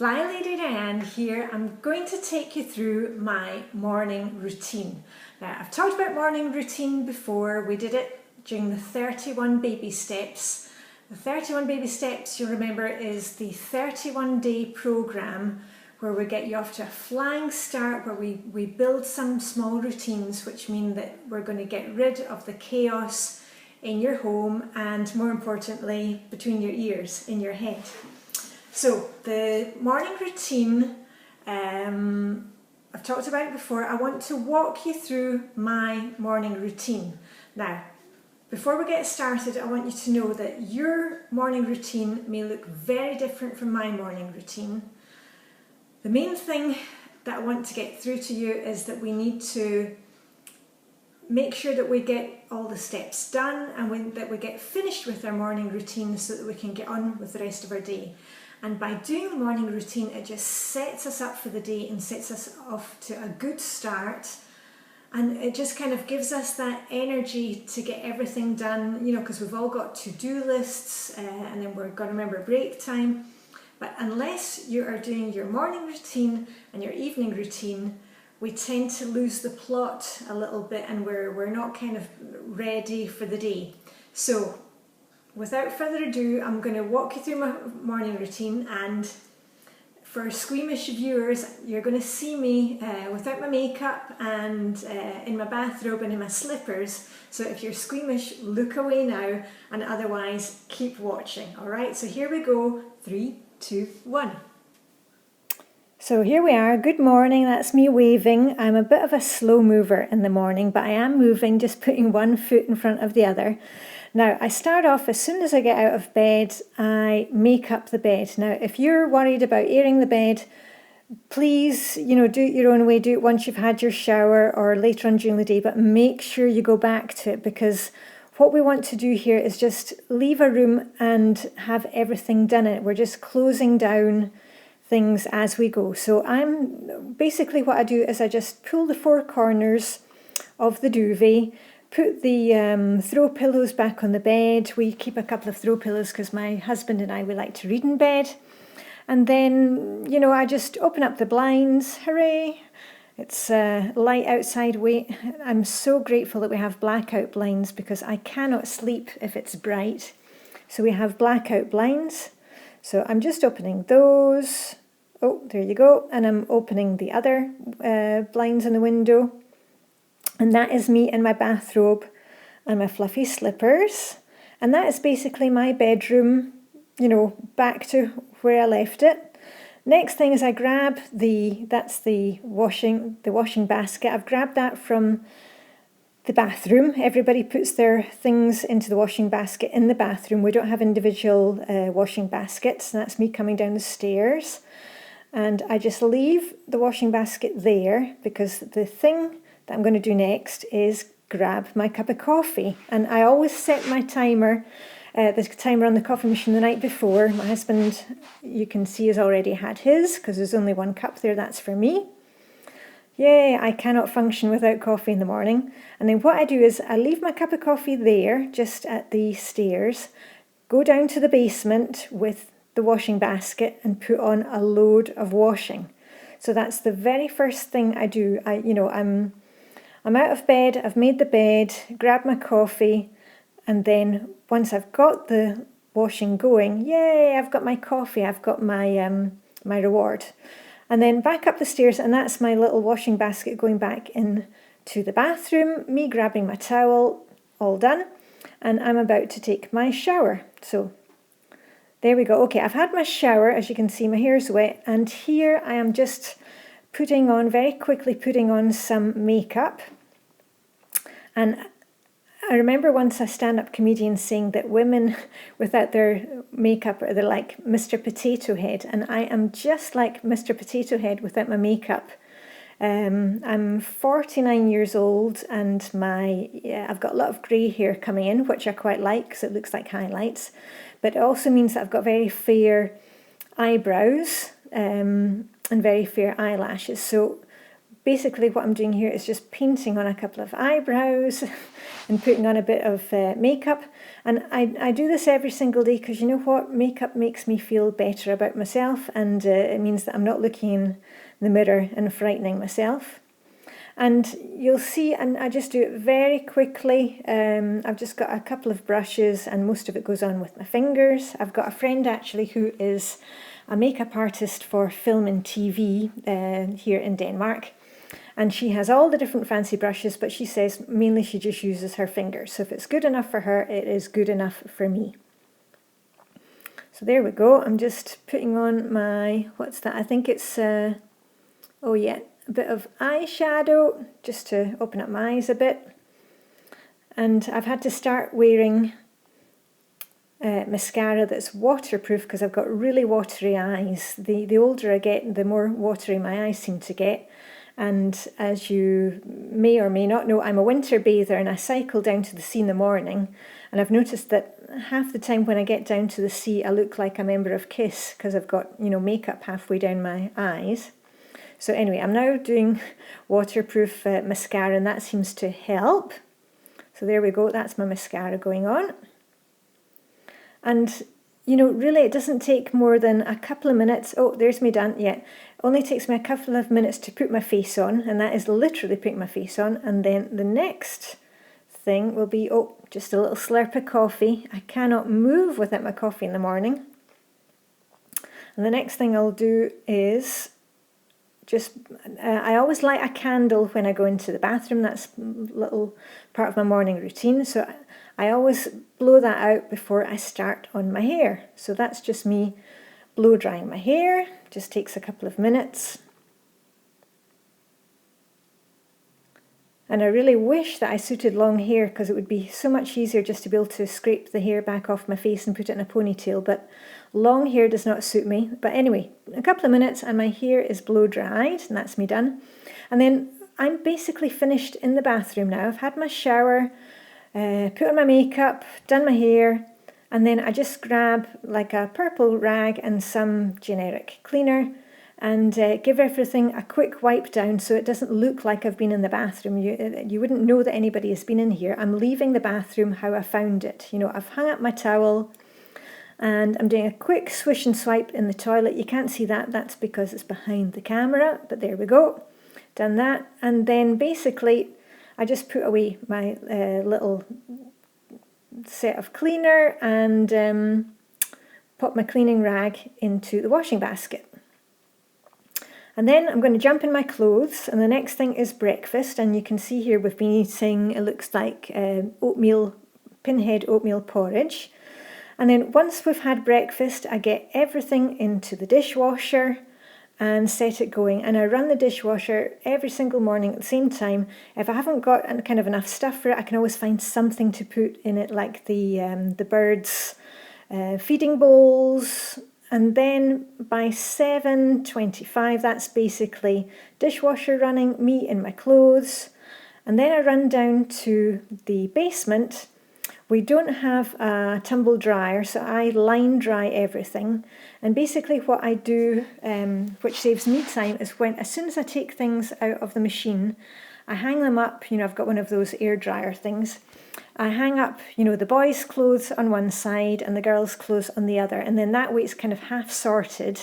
Flylady Diane here. I'm going to take you through my morning routine. Now, I've talked about morning routine before. We did it during the 31 baby steps. The 31 baby steps, you'll remember, is the 31-day program where we get you off to a flying start, where we build some small routines, which mean that we're going to get rid of the chaos in your home and, more importantly, between your ears, in your head. So the morning routine, I've talked about it before. I want to walk you through my morning routine. Now, before we get started, I want you to know that your morning routine may look very different from my morning routine. The main thing that I want to get through to you is that we need to make sure that we get all the steps done and that we get finished with our morning routine so that we can get on with the rest of our day. And by doing the morning routine, it just sets us up for the day and sets us off to a good start. And it just kind of gives us that energy to get everything done, because we've all got to-do lists and then we're going to remember break time. But unless you are doing your morning routine and your evening routine, we tend to lose the plot a little bit and we're not kind of ready for the day. So, without further ado, I'm going to walk you through my morning routine, and for squeamish viewers, you're going to see me without my makeup and in my bathrobe and in my slippers. So if you're squeamish, look away now, and otherwise keep watching. Alright, so here we go. 3, 2, 1. So here we are. Good morning. That's me waving. I'm a bit of a slow mover in the morning, but I am moving, just putting one foot in front of the other. Now, I start off, as soon as I get out of bed, I make up the bed. Now, if you're worried about airing the bed, please, do it your own way. Do it once you've had your shower or later on during the day, but make sure you go back to it, because what we want to do here is just leave a room and have everything done in it. We're just closing down things as we go. So basically what I do is I just pull the four corners of the duvet, put the throw pillows back on the bed. We keep a couple of throw pillows because my husband and we like to read in bed. And then, I just open up the blinds. Hooray! It's light outside. I'm so grateful that we have blackout blinds because I cannot sleep if it's bright. So we have blackout blinds. So I'm just opening those. Oh, there you go. And I'm opening the other blinds in the window. And that is me in my bathrobe and my fluffy slippers. And that is basically my bedroom, back to where I left it. Next thing is I grab that's the washing basket. I've grabbed that from the bathroom. Everybody puts their things into the washing basket in the bathroom. We don't have individual washing baskets. That's me coming down the stairs. And I just leave the washing basket there because the thing that I'm going to do next is grab my cup of coffee. And I always set my timer, the timer on the coffee machine the night before. My husband, you can see, has already had his because there's only one cup there. That's for me. Yay, I cannot function without coffee in the morning. And then what I do is I leave my cup of coffee there, just at the stairs, go down to the basement with the washing basket and put on a load of washing. So that's the very first thing I do. I'm out of bed, I've made the bed, grab my coffee, and then once I've got the washing going, yay, I've got my coffee, I've got my my reward. And then back up the stairs, and that's my little washing basket going back into the bathroom, me grabbing my towel, all done, and I'm about to take my shower. So there we go. Okay, I've had my shower. As you can see, my hair's wet, and here I am just very quickly putting on some makeup. And I remember once a stand-up comedian saying that women without their makeup, they're like Mr. Potato Head, and I am just like Mr. Potato Head without my makeup. I'm 49 years old, and I've got a lot of grey hair coming in, which I quite like because it looks like highlights. But it also means that I've got very fair eyebrows and very fair eyelashes. So basically what I'm doing here is just painting on a couple of eyebrows and putting on a bit of makeup. And I do this every single day because you know what? Makeup makes me feel better about myself, and it means that I'm not looking in the mirror and frightening myself. And you'll see, and I just do it very quickly. I've just got a couple of brushes and most of it goes on with my fingers. I've got a friend actually who is a makeup artist for film and TV here in Denmark. And she has all the different fancy brushes, but she says mainly she just uses her fingers. So if it's good enough for her, it is good enough for me. So there we go. I'm just putting on my, what's that? I think it's, oh yeah, a bit of eyeshadow just to open up my eyes a bit. And I've had to start wearing mascara that's waterproof because I've got really watery eyes. The older I get, the more watery my eyes seem to get. And as you may or may not know, I'm a winter bather and I cycle down to the sea in the morning. And I've noticed that half the time when I get down to the sea, I look like a member of Kiss because I've got, you know, makeup halfway down my eyes. So anyway, I'm now doing waterproof mascara and that seems to help. So there we go, that's my mascara going on. And you know, really it doesn't take more than a couple of minutes. Oh, there's me done, yeah. It only takes me a couple of minutes to put my face on, and that is literally putting my face on. And then the next thing will be, oh, just a little slurp of coffee. I cannot move without my coffee in the morning. And the next thing I'll do is just, I always light a candle when I go into the bathroom. That's a little part of my morning routine. So I always blow that out before I start on my hair. So that's just me blow drying my hair. Just takes a couple of minutes. And I really wish that I suited long hair because it would be so much easier just to be able to scrape the hair back off my face and put it in a ponytail. But long hair does not suit me. But anyway, a couple of minutes and my hair is blow dried and that's me done. And then I'm basically finished in the bathroom now. I've had my shower, put on my makeup, done my hair, and then I just grab like a purple rag and some generic cleaner and give everything a quick wipe down so it doesn't look like I've been in the bathroom. You wouldn't know that anybody has been in here. I'm leaving the bathroom how I found it. You know, I've hung up my towel and I'm doing a quick swish and swipe in the toilet. You can't see that, that's because it's behind the camera, but there we go. Done that, and then basically I just put away my little set of cleaner and pop my cleaning rag into the washing basket. And then I'm going to jump in my clothes, and the next thing is breakfast. And you can see here we've been eating, it looks like oatmeal, pinhead oatmeal porridge. And then once we've had breakfast, I get everything into the dishwasher and set it going. And I run the dishwasher every single morning at the same time. If I haven't got kind of enough stuff for it, I can always find something to put in it, like the birds' feeding bowls. And then by 7:25, that's basically dishwasher running, me in my clothes. And then I run down to the basement. We don't have a tumble dryer, so I line dry everything. And basically what I do, which saves me time, is as soon as I take things out of the machine, I hang them up. You know, I've got one of those air dryer things. I hang up, you know, the boys' clothes on one side and the girls' clothes on the other. And then that way it's kind of half sorted.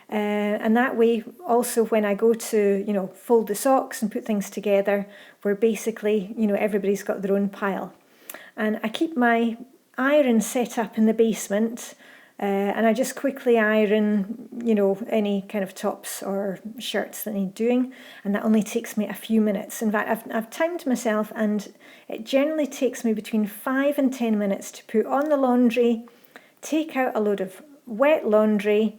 And that way also when I go to, you know, fold the socks and put things together, we're basically, you know, everybody's got their own pile. And I keep my iron set up in the basement and I just quickly iron, you know, any kind of tops or shirts that need doing, and that only takes me a few minutes. In fact, I've timed myself and it generally takes me between 5 and 10 minutes to put on the laundry, take out a load of wet laundry,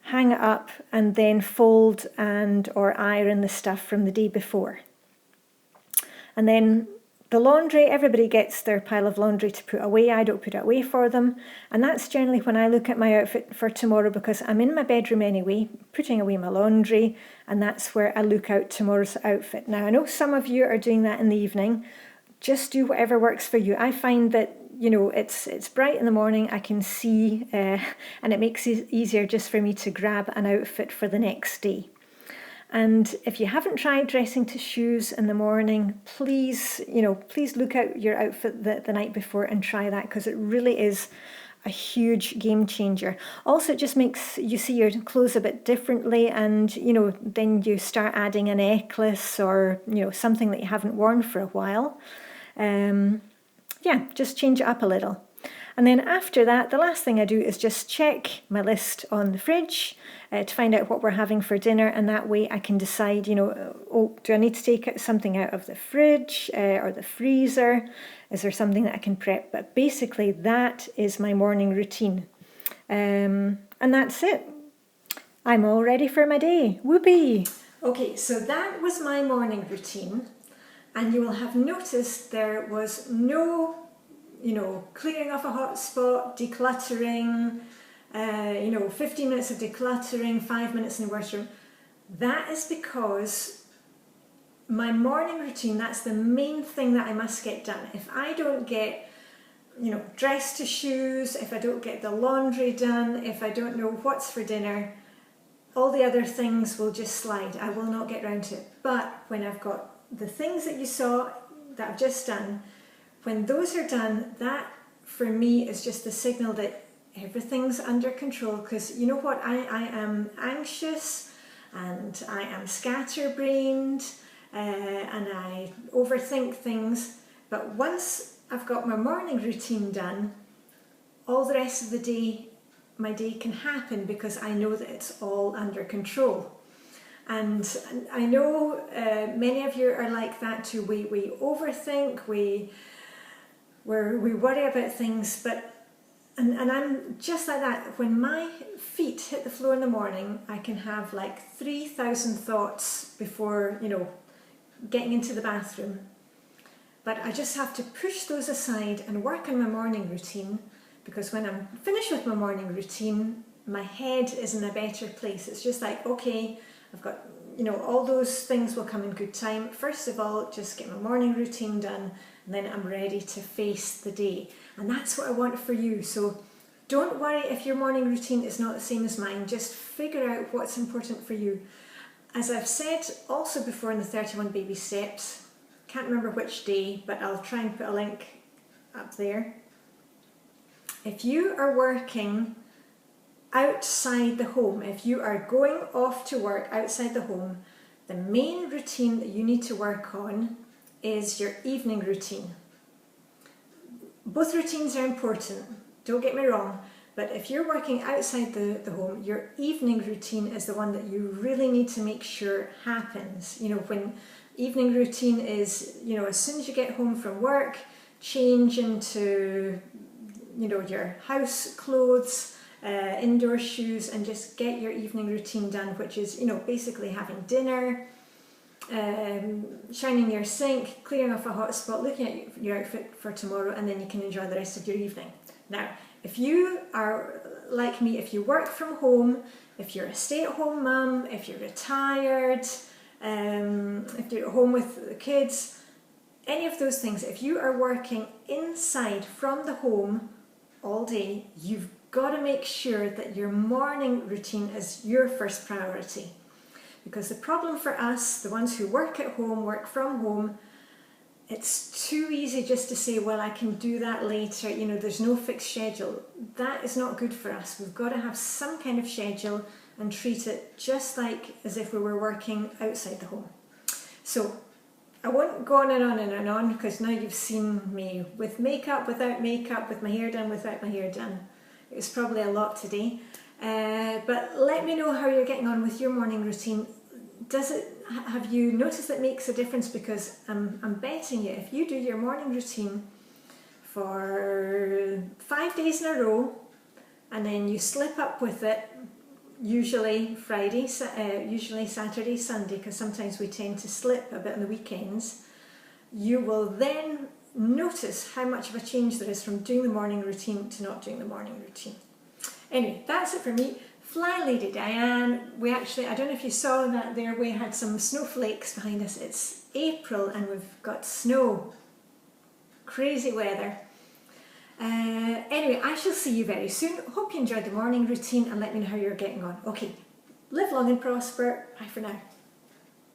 hang it up, and then fold and or iron the stuff from the day before. And then the laundry, everybody gets their pile of laundry to put away. I don't put it away for them. And that's generally when I look at my outfit for tomorrow, because I'm in my bedroom anyway, putting away my laundry, and that's where I look out tomorrow's outfit. Now, I know some of you are doing that in the evening. Just do whatever works for you. I find that, you know, it's bright in the morning, I can see, and it makes it easier just for me to grab an outfit for the next day. And if you haven't tried dressing to shoes in the morning, please, please look at your outfit the night before and try that, because it really is a huge game changer. Also, it just makes you see your clothes a bit differently, and then you start adding a necklace or something that you haven't worn for a while. Yeah, just change it up a little. And then after that, the last thing I do is just check my list on the fridge to find out what we're having for dinner, and that way I can decide, oh, do I need to take something out of the fridge or the freezer? Is there something that I can prep? But basically that is my morning routine. And that's it. I'm all ready for my day. Whoopee! Okay, so that was my morning routine, and you will have noticed there was no clearing off a hot spot, decluttering, 15 minutes of decluttering, 5 minutes in the washroom. That is because my morning routine, that's the main thing that I must get done. If I don't get, dress to shoes, if I don't get the laundry done, if I don't know what's for dinner, all the other things will just slide. I will not get round to it. But when I've got the things that you saw that I've just done, when those are done, that for me is just the signal that everything's under control. Because you know what, I am anxious and I am scatterbrained and I overthink things. But once I've got my morning routine done, all the rest of the day, my day can happen because I know that it's all under control. And I know many of you are like that too. We overthink, we worry about things, and I'm just like that. When my feet hit the floor in the morning, I can have like 3,000 thoughts before, getting into the bathroom. But I just have to push those aside and work on my morning routine, because when I'm finished with my morning routine, my head is in a better place. It's just like, okay, I've got, all those things will come in good time. First of all, just get my morning routine done, and then I'm ready to face the day. And that's what I want for you. So don't worry if your morning routine is not the same as mine. Just figure out what's important for you. As I've said also before in the 31 Baby Steps, can't remember which day, but I'll try and put a link up there. If you are working outside the home, if you are going off to work outside the home, the main routine that you need to work on is your evening routine. Both routines are important, don't get me wrong, but if you're working outside the home, your evening routine is the one that you really need to make sure happens. When evening routine is, as soon as you get home from work, change into, your house clothes, indoor shoes, and just get your evening routine done, which is, basically having dinner, shining your sink, clearing off a hot spot, looking at your outfit for tomorrow, and then you can enjoy the rest of your evening. Now, if you are like me, if you work from home, if you're a stay-at-home mum, if you're retired, if you're at home with the kids, any of those things, if you are working inside from the home all day, you've got to make sure that your morning routine is your first priority. Because the problem for us, the ones who work at home, work from home, it's too easy just to say, well, I can do that later, there's no fixed schedule. That is not good for us. We've got to have some kind of schedule and treat it just like as if we were working outside the home. So I won't go on and on and on, because now you've seen me with makeup, without makeup, with my hair done, without my hair done. It was probably a lot today. But let me know how you're getting on with your morning routine. Have you noticed that makes a difference? Because I'm betting you, if you do your morning routine for 5 days in a row, and then you slip up with it, usually Friday, usually Saturday, Sunday, because sometimes we tend to slip a bit on the weekends, you will then notice how much of a change there is from doing the morning routine to not doing the morning routine. Anyway, that's it for me. Flylady Diane. I don't know if you saw that there, we had some snowflakes behind us. It's April and we've got snow. Crazy weather. Anyway, I shall see you very soon. Hope you enjoyed the morning routine, and let me know how you're getting on. Okay, live long and prosper. Bye for now.